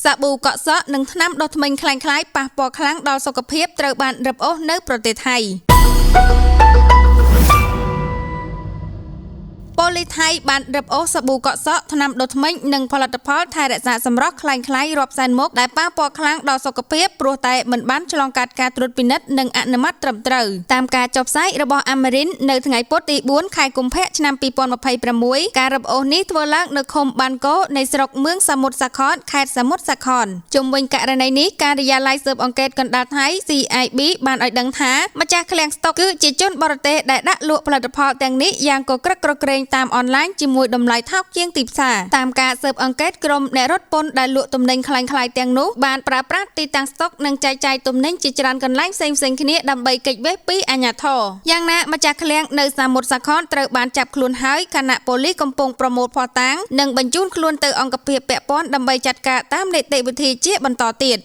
សាប៊ូកក់សក់និងថ្នាំដុសធ្មេញคล้ายៗប៉ះពាល់ខ្លាំងដល់សុខភាពត្រូវបានរឹបអូសនៅប្រទេសថៃប៉ូលីសថៃបានរឹបអូសសាប៊ូកក់សក់ថ្នាំដុសធ្មេញនិងផលិតផលថែរក្សាសម្រស់คล้ายៗរាប់សែនមុខដែលប៉ះពាល់ខ្លាំងដល់សុខភាពព្រោះតែមិនបានឆ្លងកាត់ការត្រួតពិនិត្យនិងអនុម័តត្រឹមត្រូវតាមការចុះផ្សាយរបស់អាមេរិននៅថ្ងៃពុធទី4ខែកុម្ភៈឆ្នាំ2026ការរឹបអូសនេះធ្វើឡើងនៅឃុំបានកោនៃស្រុកមឿងសមុទ្រសាខតខេត្តសមុទ្រសាខតជុំវិញករណីនេះការិយាល័យស៊ើបអង្កេតកណ្ដាលថៃ CIB បានឲ្យដឹងថាម្ចាស់ឃ្លាំងស្តុកគឺជាជនបរទេសដែលដាក់លក់ផលិតផលទាំងនេះយ៉ាងកក្រឹកក្រក្រែងតាមអនឡាញជាមួយតម្លៃថោកជាងទីផ្សារតាមការស៊ើបអង្កេតក្រុមអ្នករត់ពន្ធដែលលក់ទំនិញคล้ายៗទាំងនោះបានប្រើប្រាស់ទីតាំងស្តុកនិងចែកចាយទំនិញជាច្រើនកន្លែងផ្សេងៗគ្នាដើម្បីគេចវេសពីអាជ្ញាធរយ៉ាងណាម្ចាស់ឃ្លាំងនៅសមុទ្រសាខតត្រូវបានចាប់ខ្លួនហើយខណៈប៉ូលីសកំពុងប្រមូលភស្តុតាងនិងបញ្ជូនខ្លួនទៅអង្គភាពពាក់ព័ន្ធដើម្បីចាត់ការតាមនីតិវិធីជាបន្តទៀត